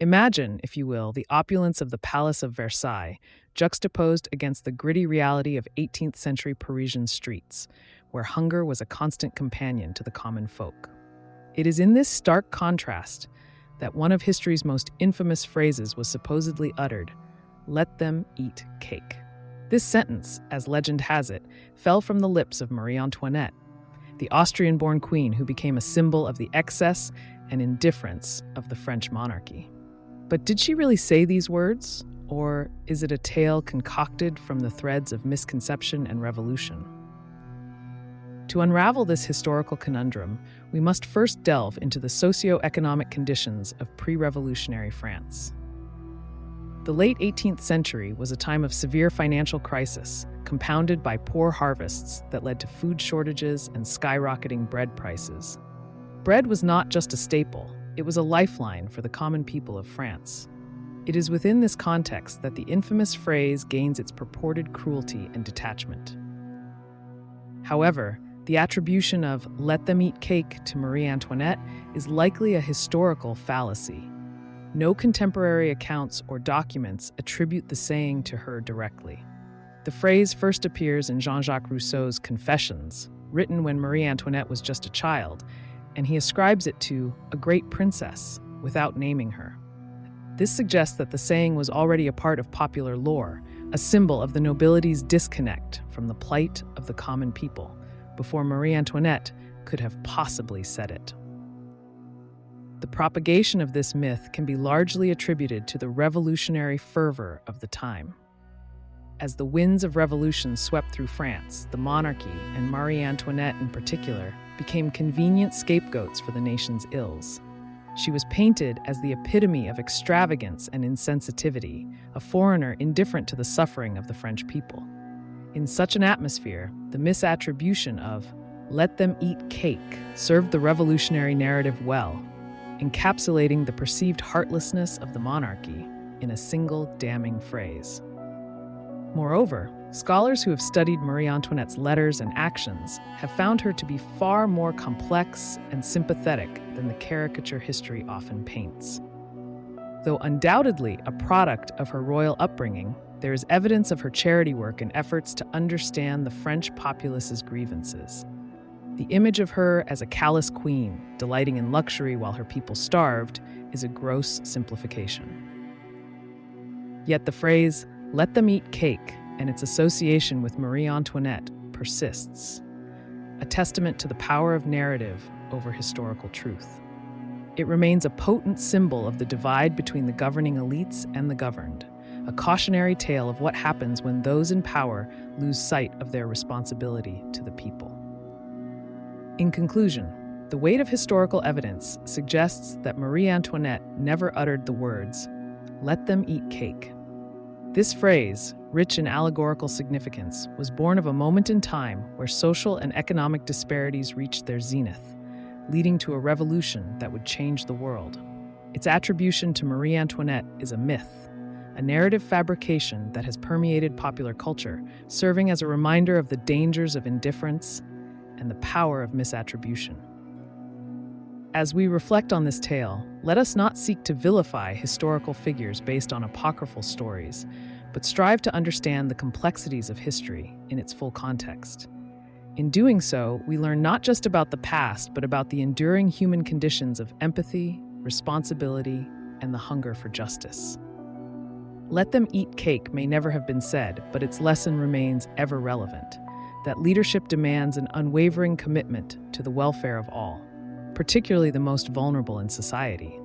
Imagine, if you will, the opulence of the Palace of Versailles juxtaposed against the gritty reality of 18th century Parisian streets, where hunger was a constant companion to the common folk. It is in this stark contrast that one of history's most infamous phrases was supposedly uttered: "Let them eat cake." This sentence, as legend has it, fell from the lips of Marie Antoinette, the Austrian-born queen who became a symbol of the excess and indifference of the French monarchy. But did she really say these words, or is it a tale concocted from the threads of misconception and revolution? To unravel this historical conundrum, we must first delve into the socio-economic conditions of pre-revolutionary France. The late 18th century was a time of severe financial crisis, compounded by poor harvests that led to food shortages and skyrocketing bread prices. Bread was not just a staple, it was a lifeline for the common people of France. It is within this context that the infamous phrase gains its purported cruelty and detachment. However, the attribution of "let them eat cake" to Marie Antoinette is likely a historical fallacy. No contemporary accounts or documents attribute the saying to her directly. The phrase first appears in Jean-Jacques Rousseau's Confessions, written when Marie Antoinette was just a child, and he ascribes it to a great princess without naming her. This suggests that the saying was already a part of popular lore, a symbol of the nobility's disconnect from the plight of the common people, before Marie Antoinette could have possibly said it. The propagation of this myth can be largely attributed to the revolutionary fervor of the time. As the winds of revolution swept through France, the monarchy, and Marie Antoinette in particular, became convenient scapegoats for the nation's ills. She was painted as the epitome of extravagance and insensitivity, a foreigner indifferent to the suffering of the French people. In such an atmosphere, the misattribution of "let them eat cake" served the revolutionary narrative well, encapsulating the perceived heartlessness of the monarchy in a single damning phrase. Moreover, scholars who have studied Marie Antoinette's letters and actions have found her to be far more complex and sympathetic than the caricature history often paints. Though undoubtedly a product of her royal upbringing, there is evidence of her charity work and efforts to understand the French populace's grievances. The image of her as a callous queen, delighting in luxury while her people starved, is a gross simplification. Yet the phrase, "let them eat cake," and its association with Marie Antoinette persists, a testament to the power of narrative over historical truth. It remains a potent symbol of the divide between the governing elites and the governed, a cautionary tale of what happens when those in power lose sight of their responsibility to the people. In conclusion, the weight of historical evidence suggests that Marie Antoinette never uttered the words, "let them eat cake." This phrase, rich in allegorical significance, was born of a moment in time where social and economic disparities reached their zenith, leading to a revolution that would change the world. Its attribution to Marie Antoinette is a myth, a narrative fabrication that has permeated popular culture, serving as a reminder of the dangers of indifference and the power of misattribution. As we reflect on this tale, let us not seek to vilify historical figures based on apocryphal stories, but strive to understand the complexities of history in its full context. In doing so, we learn not just about the past, but about the enduring human conditions of empathy, responsibility, and the hunger for justice. "Let them eat cake" may never have been said, but its lesson remains ever relevant, that leadership demands an unwavering commitment to the welfare of all, particularly the most vulnerable in society.